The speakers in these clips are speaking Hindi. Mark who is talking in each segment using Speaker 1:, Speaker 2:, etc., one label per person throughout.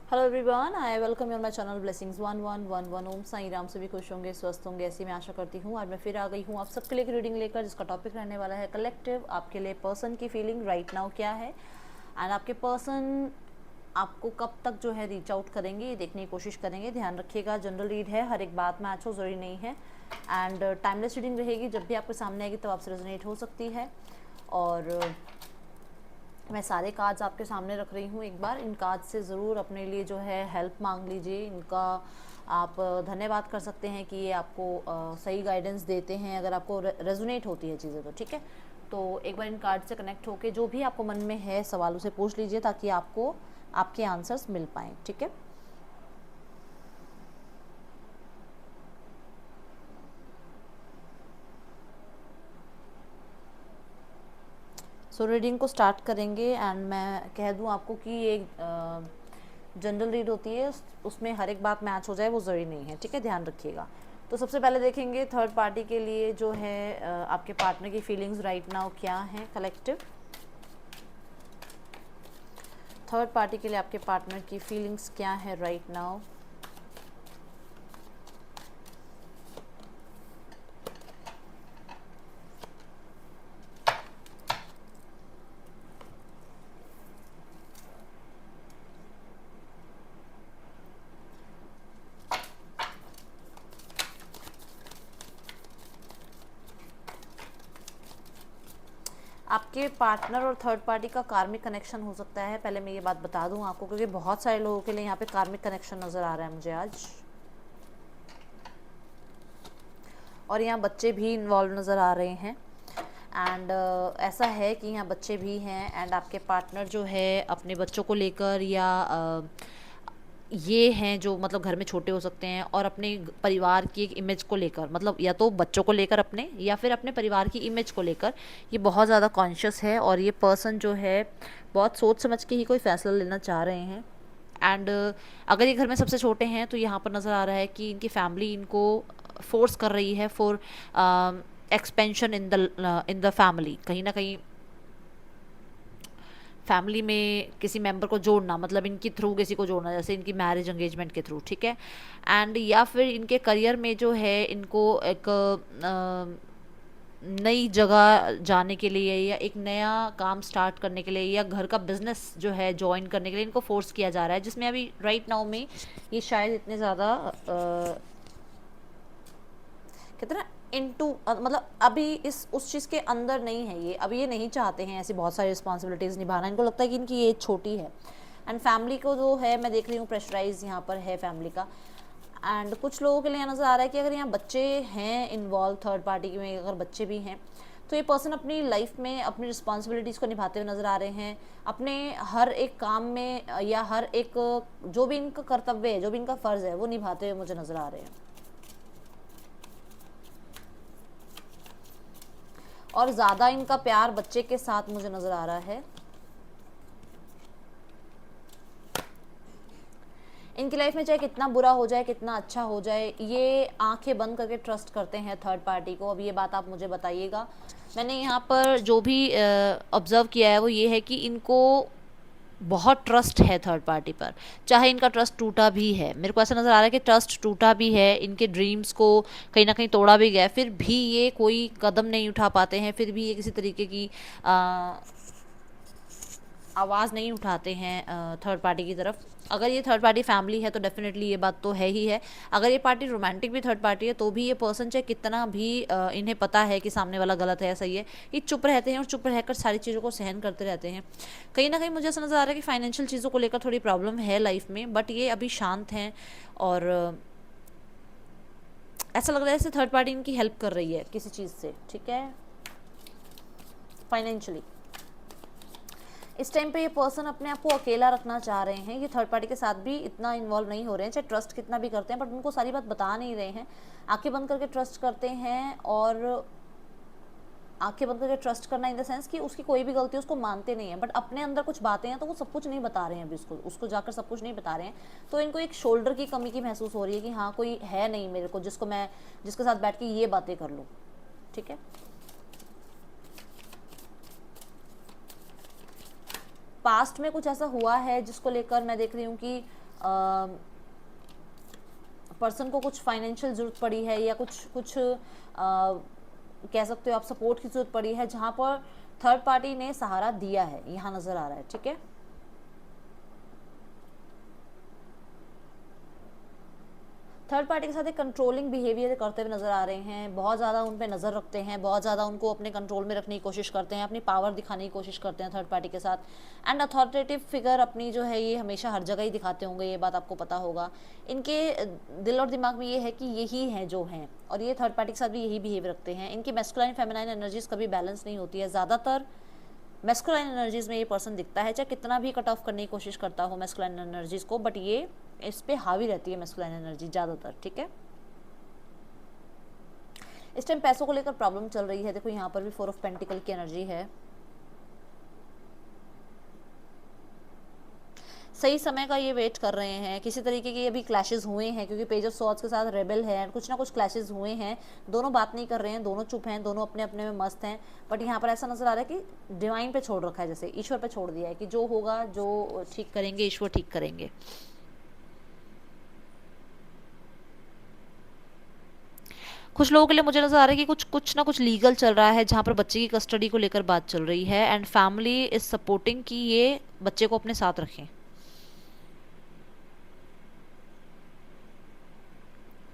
Speaker 1: Hello everyone, I welcome you on my channel blessings 1111। Om Sai Ram. सभी खुश होंगे, स्वस्थ होंगे, ऐसी मैं आशा करती हूँ। आज मैं फिर आ गई हूँ आप सबके लिए एक रीडिंग लेकर, जिसका टॉपिक रहने वाला है कलेक्टिव। आपके लिए पर्सन की फीलिंग राइट नाउ क्या है, एंड आपके पर्सन आपको कब तक जो है रीच आउट करेंगे, ये देखने की कोशिश करेंगे। ध्यान रखिएगा, जनरल रीड है, हर एक बात मैच हो ज़रूरी नहीं है, एंड टाइमलेस रीडिंग रहेगी। जब भी आपके सामने आएगी तब आपसे रेजोनेट हो सकती है। और मैं सारे कार्ड्स आपके सामने रख रही हूँ। एक बार इन कार्ड से ज़रूर अपने लिए जो है हेल्प मांग लीजिए। इनका आप धन्यवाद कर सकते हैं कि ये आपको सही गाइडेंस देते हैं, अगर आपको रेजोनेट होती है चीज़ें तो। ठीक है, तो एक बार इन कार्ड से कनेक्ट होके जो भी आपको मन में है सवालों से पूछ लीजिए, ताकि आपको आपके आंसर्स मिल पाएँ। ठीक है, सो रीडिंग को स्टार्ट करेंगे। एंड मैं कह दूं आपको कि ये जनरल रीड होती है, उसमें हर एक बात मैच हो जाए वो ज़रूरी नहीं है। ठीक है, ध्यान रखिएगा। तो सबसे पहले देखेंगे थर्ड पार्टी के लिए जो है आपके पार्टनर की फीलिंग्स राइट नाउ क्या है कलेक्टिव। थर्ड पार्टी के लिए आपके पार्टनर की फीलिंग्स क्या है राइट नाउ। आपके पार्टनर और थर्ड पार्टी का कार्मिक कनेक्शन हो सकता है। पहले मैं ये बात बता दूं आपको, क्योंकि बहुत सारे लोगों के लिए यहाँ पे कार्मिक कनेक्शन नज़र आ रहा है मुझे आज। और यहाँ बच्चे भी इन्वॉल्व नज़र आ रहे हैं। एंड ऐसा है कि यहाँ बच्चे भी हैं, एंड आपके पार्टनर जो है अपने बच्चों को लेकर या ये हैं जो मतलब घर में छोटे हो सकते हैं, और अपने परिवार की एक इमेज को लेकर, मतलब या तो बच्चों को लेकर अपने, या फिर अपने परिवार की इमेज को लेकर ये बहुत ज़्यादा कॉन्शियस है। और ये पर्सन जो है बहुत सोच समझ के ही कोई फ़ैसला लेना चाह रहे हैं। एंड अगर ये घर में सबसे छोटे हैं तो यहाँ पर नज़र आ रहा है कि इनकी फैमिली इनको फोर्स कर रही है for expansion in the family. कहीं ना कहीं फैमिली में किसी मेंबर को जोड़ना, मतलब इनकी थ्रू किसी को जोड़ना, जैसे इनकी मैरिज एंगेजमेंट के थ्रू। ठीक है, एंड या फिर इनके करियर में जो है इनको एक नई जगह जाने के लिए, या एक नया काम स्टार्ट करने के लिए, या घर का बिजनेस जो है ज्वाइन करने के लिए इनको फोर्स किया जा रहा है, जिसमें अभी राइट नाउ में ये शायद इतने ज़्यादा कितना इनटू मतलब अभी इस उस चीज़ के अंदर नहीं है ये। अभी ये नहीं चाहते हैं ऐसी बहुत सारी रिस्पॉन्सिबिलिटीज़ निभाना। इनको लगता है कि इनकी एज छोटी है, एंड फैमिली को जो है मैं देख रही हूँ प्रेशराइज यहाँ पर है फैमिली का। एंड कुछ लोगों के लिए नज़र आ रहा है कि अगर यहाँ बच्चे हैं इन्वॉल्व, थर्ड पार्टी में अगर बच्चे भी हैं, तो ये पर्सन अपनी लाइफ में अपनी रिस्पॉन्सिबिलिटीज़ को निभाते हुए नज़र आ रहे हैं। अपने हर एक काम में या हर एक जो भी इनका कर्तव्य है, जो भी इनका फ़र्ज़ है, वो निभाते हुए मुझे नज़र आ रहे हैं। और ज़्यादा इनका प्यार बच्चे के साथ मुझे नज़र आ रहा है। इनकी लाइफ में चाहे कितना बुरा हो जाए, कितना अच्छा हो जाए, ये आंखें बंद करके ट्रस्ट करते हैं थर्ड पार्टी को। अब ये बात आप मुझे बताइएगा। मैंने यहाँ पर जो भी ऑब्ज़र्व किया है वो ये है कि इनको बहुत ट्रस्ट है थर्ड पार्टी पर। चाहे इनका ट्रस्ट टूटा भी है, मेरे को ऐसा नज़र आ रहा है कि ट्रस्ट टूटा भी है, इनके ड्रीम्स को कहीं ना कहीं तोड़ा भी गया, फिर भी ये कोई कदम नहीं उठा पाते हैं, फिर भी ये किसी तरीके की आवाज़ नहीं उठाते हैं थर्ड पार्टी की तरफ। अगर ये थर्ड पार्टी फैमिली है तो डेफिनेटली ये बात तो है ही है। अगर ये पार्टी रोमांटिक भी थर्ड पार्टी है तो भी ये पर्सन चाहे कितना भी इन्हें पता है कि सामने वाला गलत है या सही है, ये चुप रहते हैं और चुप रहकर सारी चीज़ों को सहन करते रहते हैं। कहीं ना कहीं मुझे ऐसा नज़र आ रहा है कि फाइनेंशियल चीज़ों को लेकर थोड़ी प्रॉब्लम है लाइफ में, बट ये अभी शांत हैं। और ऐसा लग रहा है जैसे थर्ड पार्टी इनकी हेल्प कर रही है किसी चीज़ से। ठीक है, फाइनेंशियली इस टाइम पे ये पर्सन अपने आप को अकेला रखना चाह रहे हैं। ये थर्ड पार्टी के साथ भी इतना इन्वॉल्व नहीं हो रहे हैं, चाहे ट्रस्ट कितना भी करते हैं, बट उनको सारी बात बता नहीं रहे हैं। आंखें बंद करके ट्रस्ट करते हैं, और आंखें बंद करके ट्रस्ट करना इन द सेंस कि उसकी कोई भी गलती उसको मानते नहीं है, बट अपने अंदर कुछ बातें हैं तो वो सब कुछ नहीं बता रहे हैं अभी उसको जाकर सब कुछ नहीं बता रहे हैं। तो इनको एक शोल्डर की कमी की महसूस हो रही है कि हाँ कोई है नहीं मेरे को जिसके साथ बैठ के ये बातें कर लूँ। ठीक है, पास्ट में कुछ ऐसा हुआ है जिसको लेकर मैं देख रही हूँ कि पर्सन को कुछ फाइनेंशियल ज़रूरत पड़ी है या कुछ कुछ कह सकते हो आप सपोर्ट की ज़रूरत पड़ी है, जहाँ पर थर्ड पार्टी ने सहारा दिया है, यहाँ नज़र आ रहा है। ठीक है, थर्ड पार्टी के साथ एक कंट्रोलिंग बिहेवियर करते हुए नज़र आ रहे हैं, बहुत ज़्यादा उन पे नज़र रखते हैं, बहुत ज़्यादा उनको अपने कंट्रोल में रखने की कोशिश करते हैं, अपनी पावर दिखाने की कोशिश करते हैं थर्ड पार्टी के साथ। एंड अथॉरिटेटिव फिगर अपनी जो है ये हमेशा हर जगह ही दिखाते होंगे, ये बात आपको पता होगा। इनके दिल और दिमाग में ये है कि यही हैं जो हैं, और ये थर्ड पार्टी के साथ भी यही बिहेव रखते हैं। इनकी मैस्कुलाइन फेमिनाइन एनर्जीज कभी बैलेंस नहीं होती है, ज़्यादातर मैस्कुलाइन एनर्जीज में ये पर्सन दिखता है, चाहे कितना भी कट ऑफ करने की कोशिश करता हो मैस्कुलाइन एनर्जीज को, बट ये इस पे हावी रहती है मैस्कुलाइन एनर्जी ज़्यादातर। ठीक है, इस टाइम पैसों को लेकर प्रॉब्लम चल रही है। देखो यहाँ पर भी 4 ऑफ पेंटिकल की एनर्जी है। सही समय का ये वेट कर रहे हैं, किसी तरीके के अभी क्लैशेस हुए हैं, क्योंकि पेज ऑफ सॉर्ड्स के साथ रेबल है, कुछ ना कुछ क्लैशेस हुए हैं, दोनों बात नहीं कर रहे हैं, दोनों चुप हैं, दोनों अपने अपने में मस्त हैं। बट यहाँ पर ऐसा नजर आ रहा है कि डिवाइन पे छोड़ रखा है, जैसे ईश्वर पे छोड़ दिया है कि जो होगा, जो ठीक करेंगे ईश्वर ठीक करेंगे। कुछ लोगों के लिए मुझे नजर आ रहा है कि कुछ ना कुछ लीगल चल रहा है, जहाँ पर बच्चे की कस्टडी को लेकर बात चल रही है, एंड फैमिली इज सपोर्टिंग कि ये बच्चे को अपने साथ रखें।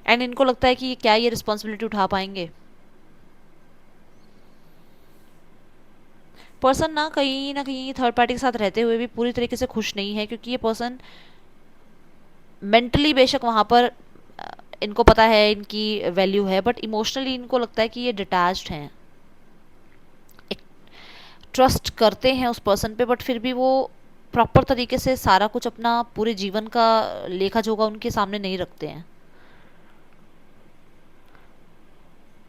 Speaker 1: एंड इनको लगता है कि क्या ये रिस्पॉन्सिबिलिटी उठा पाएंगे। पर्सन ना कहीं थर्ड पार्टी के साथ रहते हुए भी पूरी तरीके से खुश नहीं है, क्योंकि ये पर्सन मेंटली बेशक वहाँ पर इनको पता है इनकी वैल्यू है, बट इमोशनली इनको लगता है कि ये डिटैच्ड हैं, एक ट्रस्ट करते हैं उस पर्सन पे, बट फिर भी वो प्रॉपर तरीके से सारा कुछ अपना पूरे जीवन का लेखा जोखा उनके सामने नहीं रखते हैं।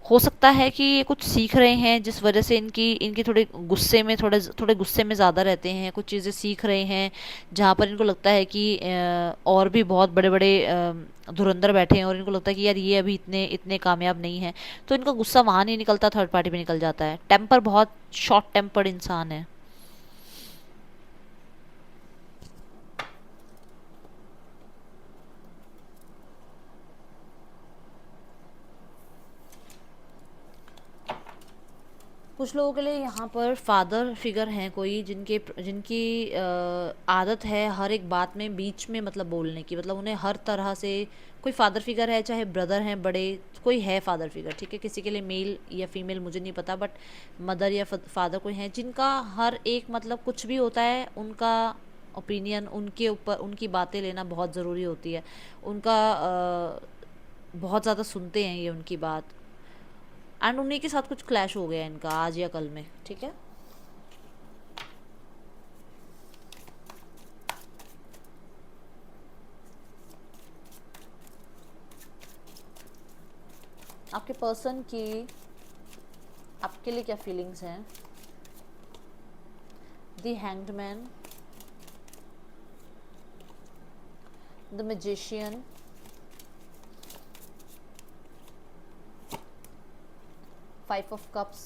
Speaker 1: हो सकता है कि ये कुछ सीख रहे हैं, जिस वजह से इनकी इनकी थोड़े गुस्से में ज़्यादा रहते हैं, कुछ चीज़ें सीख रहे हैं जहाँ पर इनको लगता है कि और भी बहुत बड़े बड़े धुरंधर बैठे हैं, और इनको लगता है कि यार ये अभी इतने इतने कामयाब नहीं है, तो इनका गुस्सा वहाँ नहीं निकलता, थर्ड पार्टी पे निकल जाता है। टेम्पर बहुत शॉर्ट टेम्पर्ड इंसान है। कुछ लोगों के लिए यहाँ पर फादर फिगर हैं कोई, जिनके जिनकी आदत है हर एक बात में बीच में मतलब बोलने की, मतलब उन्हें हर तरह से कोई फादर फिगर है, चाहे ब्रदर हैं बड़े, कोई है फादर फिगर। ठीक है, किसी के लिए मेल या फीमेल मुझे नहीं पता, बट मदर या फादर कोई है जिनका हर एक मतलब कुछ भी होता है उनका ओपिनियन, उनके ऊपर उनकी बातें लेना बहुत ज़रूरी होती है, उनका बहुत ज़्यादा सुनते हैं ये उनकी बात। एंड उन्हीं के साथ कुछ क्लैश हो गया इनका आज या कल में। ठीक है, आपके पर्सन की आपके लिए क्या फीलिंग्स हैं? The hanged man, the magician, five of cups,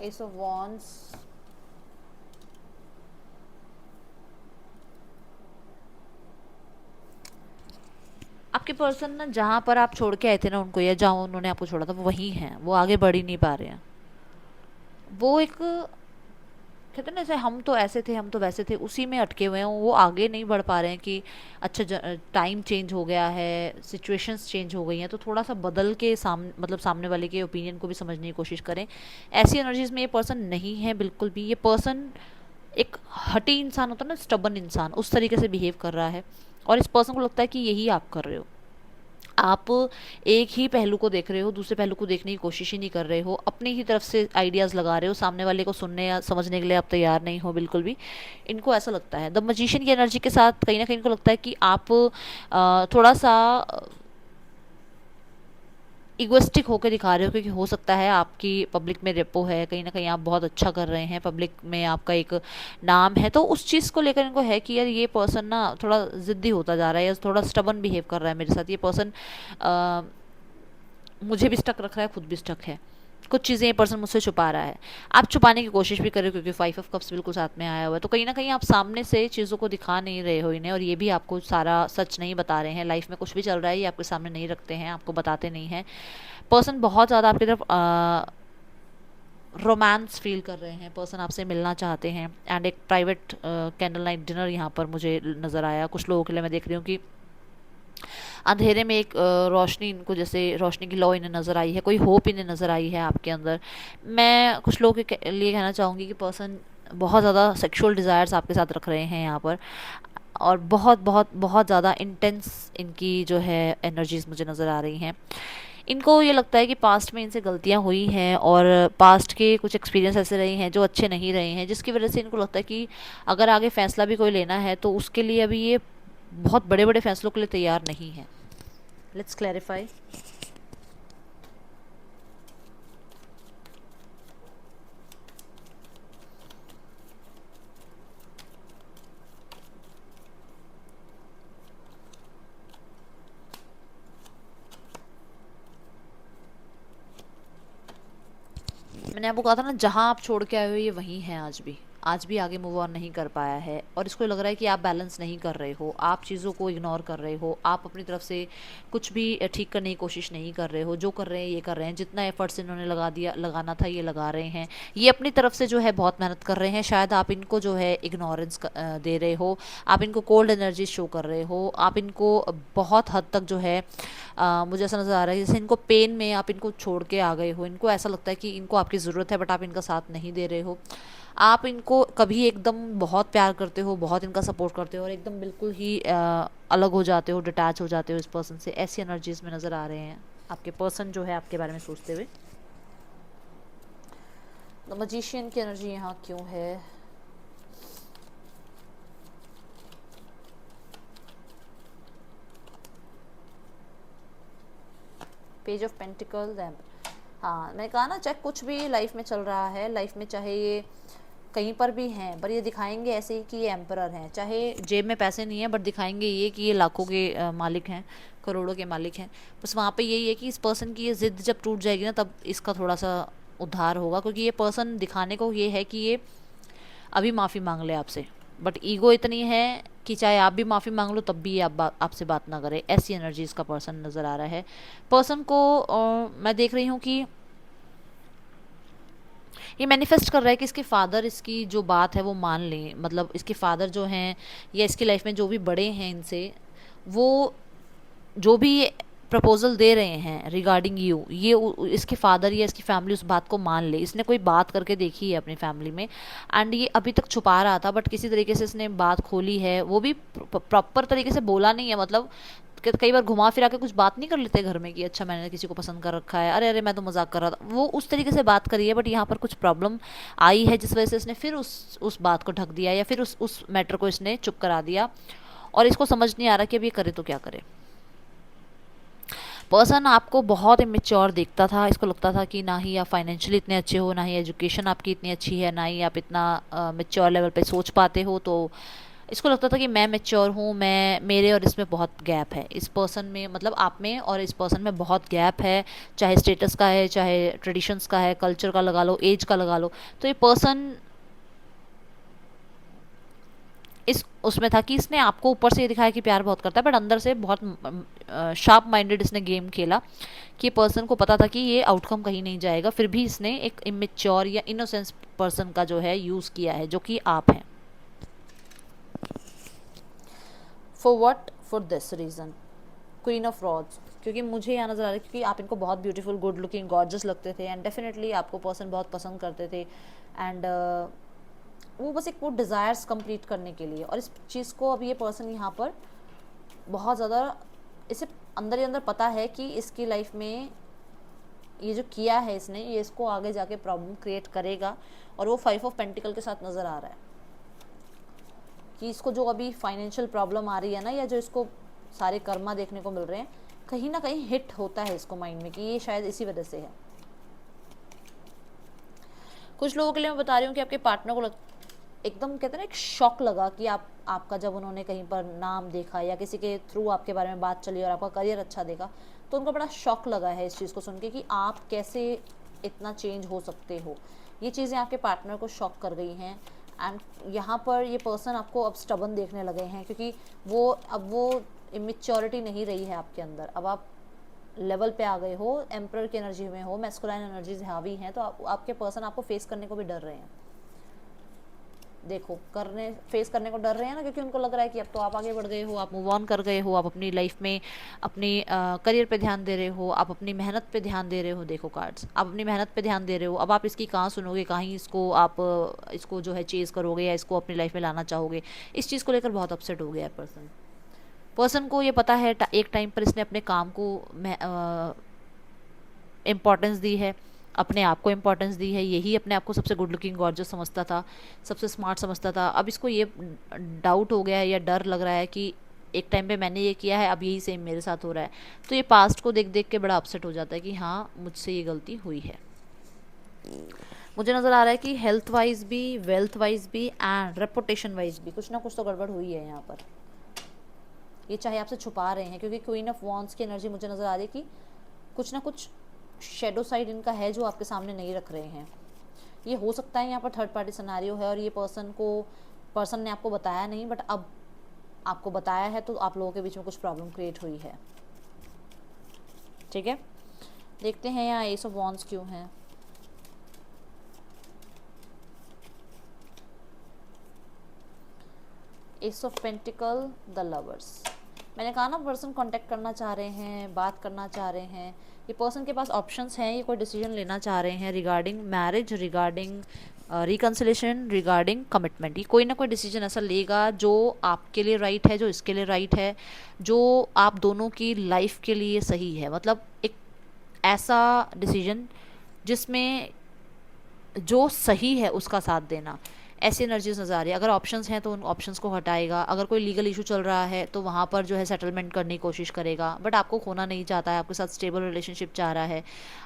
Speaker 1: S of wands, आपके पर्सन ना जहाँ पर आप छोड़ के आए थे ना उनको, या जहाँ उन्होंने आपको छोड़ा था वो वहीं हैं, वो आगे बढ़ ही नहीं पा रहे हैं। वो एक कहते हैं ना, जैसे हम तो ऐसे थे हम तो वैसे थे, उसी में अटके हुए हैं, वो आगे नहीं बढ़ पा रहे हैं कि अच्छा टाइम चेंज हो गया है, सिचुएशंस चेंज हो गई हैं, तो थोड़ा सा बदल के मतलब सामने वाले के ओपिनियन को भी समझने की कोशिश करें। ऐसी एनर्जीज में ये पर्सन नहीं है बिल्कुल भी। ये पर्सन एक हटी इंसान होता है ना, स्टबन इंसान, उस तरीके से बिहेव कर रहा है, और इस पर्सन को लगता है कि यही आप कर रहे हो। आप एक ही पहलू को देख रहे हो, दूसरे पहलू को देखने की कोशिश ही नहीं कर रहे हो, अपनी ही तरफ से आइडियाज़ लगा रहे हो, सामने वाले को सुनने या समझने के लिए आप तैयार नहीं हो बिल्कुल भी। इनको ऐसा लगता है द मजिशियन की एनर्जी के साथ कहीं ना कहीं इनको लगता है कि आप थोड़ा सा इगोइस्टिक होकर दिखा रहे हो, क्योंकि हो सकता है आपकी पब्लिक में रेपो है, कहीं ना कहीं आप बहुत अच्छा कर रहे हैं, पब्लिक में आपका एक नाम है, तो उस चीज़ को लेकर इनको है कि यार ये पर्सन ना थोड़ा ज़िद्दी होता जा रहा है, या थोड़ा स्टबन बिहेव कर रहा है मेरे साथ। ये पर्सन मुझे भी स्टक रख रहा है, खुद भी स्टक है। कुछ चीज़ें ये पर्सन मुझसे छुपा रहा है, आप छुपाने की कोशिश भी कर रहे हो क्योंकि 5 ऑफ कप्स बिल्कुल साथ में आया हुआ है। तो कहीं ना कहीं आप सामने से चीज़ों को दिखा नहीं रहे हो इन्हें, और ये भी आपको सारा सच नहीं बता रहे हैं। लाइफ में कुछ भी चल रहा है ये आपके सामने नहीं रखते हैं, आपको बताते नहीं हैं। पर्सन बहुत ज़्यादा आपकी तरफ रोमांस फील कर रहे हैं, पर्सन आपसे मिलना चाहते हैं। एंड एक प्राइवेट कैंडल नाइट डिनर यहाँ पर मुझे नज़र आया। कुछ लोगों के लिए मैं देख रही हूँ कि अंधेरे में एक रोशनी, इनको जैसे रोशनी की लौ इन्हें नज़र आई है, कोई होप इन्हें नज़र आई है आपके अंदर। मैं कुछ लोगों के लिए कहना चाहूँगी कि पर्सन बहुत ज़्यादा सेक्सुअल डिज़ायर्स आपके साथ रख रहे हैं यहाँ पर, और बहुत बहुत बहुत ज़्यादा इंटेंस इनकी जो है एनर्जीज मुझे नज़र आ रही हैं। इनको ये लगता है कि पास्ट में इनसे गलतियाँ हुई हैं और पास्ट के कुछ एक्सपीरियंस ऐसे रहे हैं जो अच्छे नहीं रहे हैं, जिसकी वजह से इनको लगता है कि अगर आगे फैसला भी कोई लेना है तो उसके लिए अभी ये बहुत बड़े बड़े फैसलों के लिए तैयार नहीं है। Let's clarify. मैंने आपको कहा था ना, जहाँ आप छोड़ के आए हो ये वहीं है आज भी आगे मूव ऑन नहीं कर पाया है, और इसको लग रहा है कि आप बैलेंस नहीं कर रहे हो, आप चीज़ों को इग्नोर कर रहे हो, आप अपनी तरफ से कुछ भी ठीक करने की कोशिश नहीं कर रहे हो। जो कर रहे हैं ये कर रहे हैं, जितना एफर्ट्स इन्होंने लगाना था ये लगा रहे हैं, ये अपनी तरफ से जो है बहुत मेहनत कर रहे हैं। शायद आप इनको जो है इग्नोरेंस दे रहे हो, आप इनको कोल्ड एनर्जी शो कर रहे हो, आप इनको बहुत हद तक जो है मुझे ऐसा नज़र आ रहा है जैसे इनको पेन में आप इनको छोड़ के आ गए हो। इनको ऐसा लगता है कि इनको आपकी ज़रूरत है बट आप इनका साथ नहीं दे रहे हो। आप इनको कभी एकदम बहुत प्यार करते हो, बहुत इनका सपोर्ट करते हो, और एकदम बिल्कुल ही अलग हो जाते हो, डिटैच हो जाते हो इस पर्सन से। ऐसी एनर्जीज में नज़र आ रहे हैं आपके पर्सन जो है आपके बारे में सोचते हुए। तो मजिशियन की एनर्जी यहाँ क्यों है? Page of pentacles. हाँ, मैंने कहा ना, चाहे कुछ भी लाइफ में चल रहा है, लाइफ में चाहे ये कहीं पर भी हैं, पर ये दिखाएंगे ऐसे ही कि ये एम्परर हैं। चाहे जेब में पैसे नहीं है बट दिखाएंगे ये कि ये लाखों के मालिक हैं, करोड़ों के मालिक हैं। बस वहाँ पे यही है कि इस पर्सन की ये ज़िद जब टूट जाएगी ना, तब इसका थोड़ा सा उद्धार होगा, क्योंकि ये पर्सन दिखाने को ये है कि ये अभी माफ़ी मांग ले आपसे, बट ईगो इतनी है कि चाहे आप भी माफ़ी मांग लो तब भी ये आपसे बात ना करे। ऐसी एनर्जीज का पर्सन नज़र आ रहा है। पर्सन को मैं देख रही हूँ कि ये मैनिफेस्ट कर रहा है कि इसके फादर इसकी जो बात है वो मान लें। मतलब इसके फादर जो हैं या इसकी लाइफ में जो भी बड़े हैं इनसे, वो जो भी प्रपोजल दे रहे हैं रिगार्डिंग यू, ये इसके फादर या इसकी फैमिली उस बात को मान ले। इसने कोई बात करके देखी है अपनी फैमिली में, एंड ये अभी तक छुपा रहा था, बट किसी तरीके से इसने बात खोली है। वो भी प्रॉपर तरीके से बोला नहीं है, मतलब कई बार घुमा फिरा के कुछ बात नहीं कर लेते घर में कि अच्छा मैंने किसी को पसंद कर रखा है, अरे अरे मैं तो मजाक कर रहा था। वो उस तरीके से बात करी है, बट यहाँ पर कुछ प्रॉब्लम आई है जिस वजह से इसने फिर उस बात को ढक दिया, या फिर उस मैटर को इसने चुप करा दिया, और इसको समझ नहीं आ रहा कि अब ये करे तो क्या करे। पर्सन आपको बहुत इमेच्योर देखता था, इसको लगता था कि ना ही आप फाइनेंशियली इतने अच्छे हो, ना ही एजुकेशन आपकी इतनी अच्छी है, ना ही आप इतना मेच्योर लेवल पे सोच पाते हो। तो इसको लगता था कि मैं मेच्योर हूँ, मैं मेरे और इसमें बहुत गैप है। इस पर्सन में, मतलब आप में और इस पर्सन में बहुत गैप है, चाहे स्टेटस का है, चाहे ट्रेडिशंस का है, कल्चर का लगा लो, एज का लगा लो। तो ये पर्सन इस उसमें था कि इसने आपको ऊपर से ये दिखाया कि प्यार बहुत करता है, बट अंदर से बहुत शार्प माइंडेड इसने गेम खेला कि पर्सन को पता था कि ये आउटकम कहीं नहीं जाएगा, फिर भी इसने एक इमेच्योर या इनोसेंस पर्सन का जो है यूज़ किया है, जो कि आप हैं। For what? For this reason, queen of rods. क्योंकि मुझे यहाँ नज़र आ रहा है क्योंकि आप इनको बहुत ब्यूटीफुल, गुड लुकिंग, गॉर्जस लगते थे, एंड डेफिनेटली आपको पर्सन बहुत पसंद करते थे, एंड वो बस एक वो डिज़ायर्स कंप्लीट करने के लिए। और इस चीज़ को अब ये पर्सन यहाँ पर बहुत ज़्यादा, इसे अंदर ही अंदर पता है कि इसकी लाइफ में ये जो किया है इसने, ये इसको आगे जाके प्रॉब्लम क्रिएट करेगा। और वो 5 ऑफ पेंटिकल के साथ नज़र आ रहा है कि इसको जो अभी फाइनेंशियल प्रॉब्लम आ रही है ना, या जो इसको सारे कर्मा देखने को मिल रहे हैं, कहीं ना कहीं हिट होता है इसको माइंड में कि ये शायद इसी वजह से है। कुछ लोगों के लिए मैं बता रही हूँ कि आपके पार्टनर को एकदम कहते हैं ना, एक शॉक लगा कि आपका जब उन्होंने कहीं पर नाम देखा या किसी के थ्रू आपके बारे में बात चली और आपका करियर अच्छा देखा, तो उनको बड़ा शॉक लगा है इस चीज़ को सुन के कि आप कैसे इतना चेंज हो सकते हो। ये चीज़ें आपके पार्टनर को शॉक कर गई हैं एंड यहाँ पर ये पर्सन आपको अब स्टबन देखने लगे हैं, क्योंकि वो इमेच्योरिटी नहीं रही है आपके अंदर। अब आप लेवल पे आ गए हो, एम्परर की एनर्जी में हो, मैस्कुलाइन एनर्जीज हावी हैं, तो आपके पर्सन आपको फेस करने को भी डर रहे हैं। देखो फेस करने को डर रहे हैं ना, क्योंकि उनको लग रहा है कि अब तो आप आगे बढ़ गए हो, आप मूव ऑन कर गए हो, आप अपनी लाइफ में अपनी करियर पे ध्यान दे रहे हो, आप अपनी मेहनत पे ध्यान दे रहे हो। देखो कार्ड्स, आप अपनी मेहनत पे ध्यान दे रहे हो। अब आप इसकी कहाँ सुनोगे, कहाँ इसको आप इसको जो है चेज़ करोगे या इसको अपनी लाइफ में लाना चाहोगे। इस चीज़ को लेकर बहुत अपसेट हो गया है पर्सन को। ये पता है एक टाइम पर इसने अपने काम को इम्पोर्टेंस दी है, अपने आप को इम्पोर्टेंस दी है, यही अपने आप को सबसे गुड लुकिंग गॉर्जस समझता था, सबसे स्मार्ट समझता था। अब इसको ये डाउट हो गया है या डर लग रहा है कि एक टाइम पे मैंने ये किया है, अब यही सेम मेरे साथ हो रहा है। तो ये पास्ट को देख देख के बड़ा अपसेट हो जाता है कि हाँ, मुझसे ये गलती हुई है। मुझे नज़र आ रहा है कि हेल्थ वाइज भी, वेल्थ वाइज भी एंड रेपुटेशन वाइज भी कुछ ना कुछ तो गड़बड़ हुई है यहाँ पर। ये चाहे आपसे छुपा रहे हैं, क्योंकि क्वीन ऑफ वॉन्ड्स की एनर्जी मुझे नज़र आ रही है कि कुछ ना कुछ शेडो साइड इनका है जो आपके सामने नहीं रख रहे हैं। ये हो सकता है यहाँ पर थर्ड पार्टी सिनेरियो है और ये पर्सन ने आपको बताया नहीं, बट अब आपको बताया है, तो आप लोगों के बीच में कुछ प्रॉब्लम क्रिएट हुई है। ठीक है, देखते हैं यहाँ एस ऑफ वॉन्ड्स क्यों है। S of pentacle, the lovers. मैंने कहा ना, पर्सन कांटेक्ट करना चाह रहे हैं, बात करना चाह रहे हैं। ये पर्सन के पास ऑप्शंस हैं, ये कोई डिसीजन लेना चाह रहे हैं regarding marriage, regarding reconciliation, regarding commitment. ये कोई ना कोई डिसीजन ऐसा लेगा जो आपके लिए राइट है, जो इसके लिए राइट है, जो आप दोनों की लाइफ के लिए सही है। मतलब एक ऐसा डिसीजन जिसमें जो सही है उसका साथ देना, ऐसी एनर्जीज नज़र आ रही है। अगर ऑप्शंस हैं तो उन ऑप्शंस को हटाएगा। अगर कोई लीगल इशू चल रहा है तो वहाँ पर जो है सेटलमेंट करने की कोशिश करेगा, बट आपको खोना नहीं चाहता है, आपके साथ स्टेबल रिलेशनशिप चाह रहा है।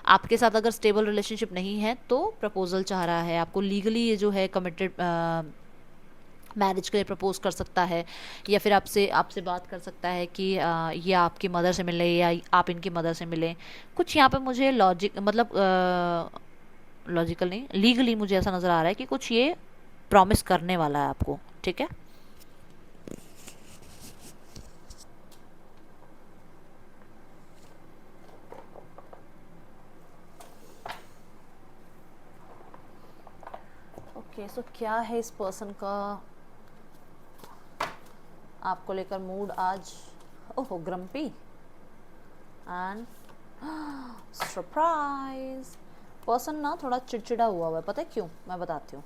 Speaker 1: आपके साथ अगर स्टेबल रिलेशनशिप नहीं है तो प्रपोजल चाह रहा है आपको लीगली, ये जो है कमिटेड मैरिज के लिए प्रपोज कर सकता है, या फिर आपसे बात कर सकता है कि ये आपकी मदर से मिले या आप इनकी मदर से मिलें। कुछ यहाँ पे मुझे लॉजिकल नहीं, लीगली मुझे ऐसा नज़र आ रहा है कि कुछ ये प्रॉमिस करने वाला है आपको। ठीक है, ओके। सो क्या है इस पर्सन का आपको लेकर मूड आज? ओहो, ग्रम्पी एंड सरप्राइज। पर्सन ना थोड़ा चिड़चिड़ा हुआ है, पता है क्यों? मैं बताती हूँ।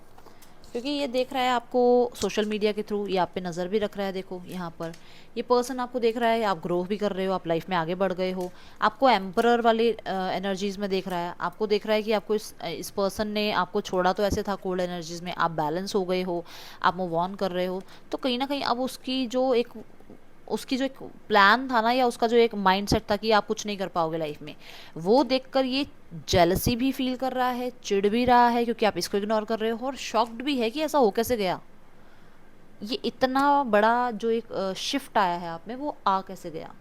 Speaker 1: क्योंकि ये देख रहा है आपको सोशल मीडिया के थ्रू, ये आप पे नज़र भी रख रहा है। देखो यहाँ पर ये पर्सन आपको देख रहा है, आप ग्रो भी कर रहे हो, आप लाइफ में आगे बढ़ गए हो। आपको एम्परर वाली एनर्जीज में देख रहा है, आपको देख रहा है कि आपको इस पर्सन ने आपको छोड़ा तो ऐसे था कोल्ड एनर्जीज में, आप बैलेंस हो गए हो, आप मूव ऑन कर रहे हो। तो कहीं ना कहीं अब उसकी जो एक प्लान था ना, या उसका जो एक माइंडसेट था कि आप कुछ नहीं कर पाओगे लाइफ में, वो देखकर ये जेलसी भी फील कर रहा है, चिढ़ भी रहा है क्योंकि आप इसको इग्नोर कर रहे हो, और शॉक्ड भी है कि ऐसा हो कैसे गया। ये इतना बड़ा जो एक शिफ्ट आया है आप में, वो आ कैसे गया।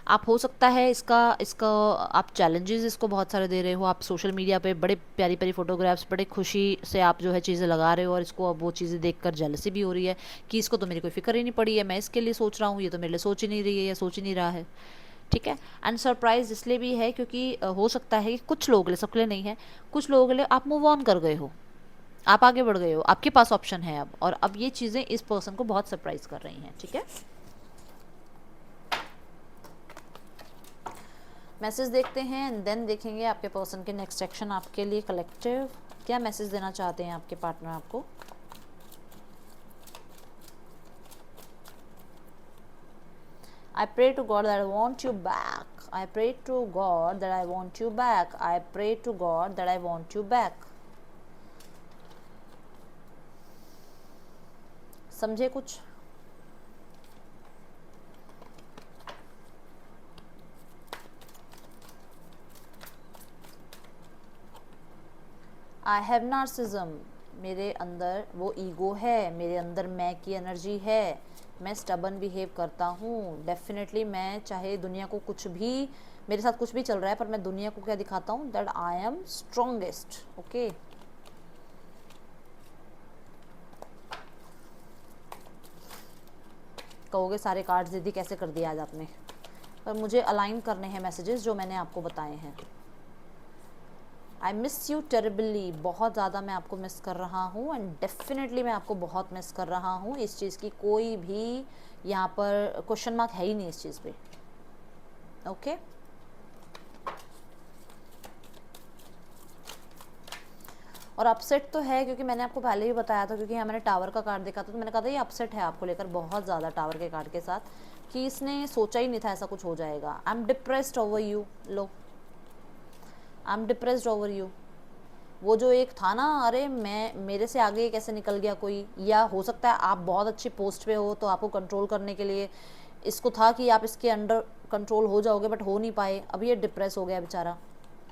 Speaker 1: आप हो सकता है इसका इसका आप चैलेंजेस इसको बहुत सारे दे रहे हो। आप सोशल मीडिया पे बड़े प्यारी प्यारी फोटोग्राफ्स, बड़े खुशी से आप जो है चीज़ें लगा रहे हो, और इसको अब वो चीज़ें देखकर जेलसी भी हो रही है कि इसको तो मेरी कोई फिक्र ही नहीं पड़ी है, मैं इसके लिए सोच रहा हूँ, ये तो मेरे लिए सोच ही नहीं रही है या सोच ही नहीं रहा है। ठीक है, एंड सरप्राइज इसलिए भी है क्योंकि हो सकता है कि कुछ लोगों के लिए, सबके लिए नहीं है, कुछ लोगों के लिए आप मूव ऑन कर गए हो, आप आगे बढ़ गए हो, आपके पास ऑप्शन है अब, और अब ये चीज़ें इस पर्सन को बहुत सरप्राइज कर रही हैं। ठीक है, मैसेज देखते हैं एंड देन देखेंगे आपके पर्सन के नेक्स्ट एक्शन आपके लिए कलेक्टिव क्या मैसेज देना चाहते हैं आपके पार्टनर आपको। I pray to God that I want you back. I pray to God that I want you back. I pray to God that I want you back. समझे कुछ? आई हैव नार्सिज्म, मेरे अंदर वो ईगो है, मेरे अंदर मैं की एनर्जी है, मैं स्टबन बिहेव करता हूँ। डेफिनेटली मैं चाहे दुनिया को कुछ भी मेरे साथ कुछ भी चल रहा है पर मैं दुनिया को क्या दिखाता हूँ, that I am strongest. Okay, कहोगे सारे कार्ड्स दीदी कैसे कर दिया आज आपने, पर मुझे अलाइन करने हैं मैसेजेस जो मैंने आपको बताए हैं। आई मिस यू टेरिबली, बहुत ज़्यादा मैं आपको मिस कर रहा हूँ, एंड डेफिनेटली मैं आपको बहुत मिस कर रहा हूँ। इस चीज़ की कोई भी यहाँ पर क्वेश्चन मार्क है ही नहीं इस चीज़ पे। ओके, और अपसेट तो है, क्योंकि मैंने आपको पहले भी बताया था, क्योंकि यहाँ मैंने टावर का कार्ड देखा था तो मैंने कहा था ये अपसेट है आपको लेकर बहुत ज़्यादा टावर के कार्ड के साथ, कि इसने सोचा ही नहीं था ऐसा कुछ हो जाएगा। I am depressed over you, low I am depressed over you. वो जो एक था ना, अरे मैं मेरे से आगे कैसे निकल गया कोई, या हो सकता है आप बहुत अच्छी पोस्ट पे हो तो आपको कंट्रोल करने के लिए इसको था कि आप इसके अंडर कंट्रोल हो जाओगे, बट हो नहीं पाए। अब ये डिप्रेस हो गया बेचारा,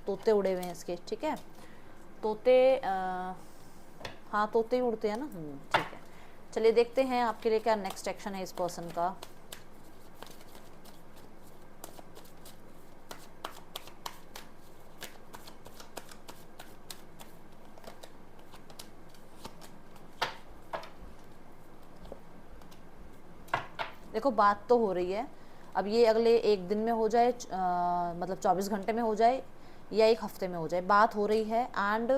Speaker 1: तोते उड़े हुए हैं इसके। ठीक है, तोते हाँ तोते ही उड़ते हैं ना। ठीक है, चलिए देखते हैं आपके लिए क्या नेक्स्ट एक्शन है इस पर्सन का। देखो बात तो हो रही है, अब ये अगले एक दिन में हो जाए, मतलब 24 घंटे में हो जाए या एक हफ्ते में हो जाए, बात हो रही है। एंड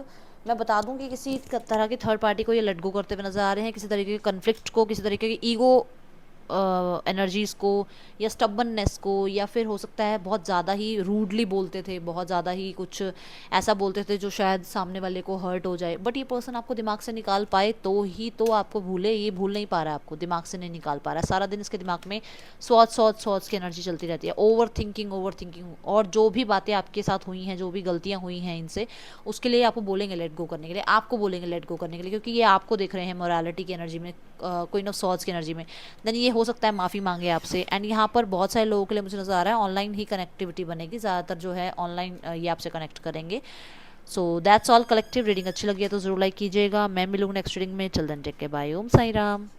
Speaker 1: मैं बता दूं कि किसी तरह की थर्ड पार्टी को ये लेट गो करते हुए नजर आ रहे हैं, किसी तरीके के कन्फ्लिक्ट को, किसी तरीके की ईगो एनर्जीज़ को, या स्टबननेस को, या फिर हो सकता है बहुत ज़्यादा ही रूडली बोलते थे, बहुत ज़्यादा ही कुछ ऐसा बोलते थे जो शायद सामने वाले को हर्ट हो जाए। बट ये पर्सन आपको दिमाग से निकाल पाए तो ही तो आपको भूले, ये भूल नहीं पा रहा है, आपको दिमाग से नहीं निकाल पा रहा है। सारा दिन इसके दिमाग में सॉट्स की एनर्जी चलती रहती है, ओवर थिंकिंग। और जो भी बातें आपके साथ हुई हैं, जो भी गलतियाँ हुई हैं इनसे, उसके लिए आपको बोलेंगे लेट गो करने के लिए, आपको बोलेंगे लेट गो करने के लिए, क्योंकि ये आपको देख रहे हैं मोरालिटी की एनर्जी में, क्वीन ऑफ सॉर्ड्स की एनर्जी में। देन ये हो सकता है माफ़ी मांगे आपसे। एंड यहाँ पर बहुत सारे लोगों के लिए मुझे नज़र आ रहा है ऑनलाइन ही कनेक्टिविटी बनेगी, ज़्यादातर जो है ऑनलाइन ये आपसे कनेक्ट करेंगे। So that's all. Collective reading अच्छी लगी है तो ज़रूर लाइक कीजिएगा। मैं मिलूँगी नेक्स्ट रीडिंग में। चिल्ड्रन टेक के, बाय। ओम साई राम।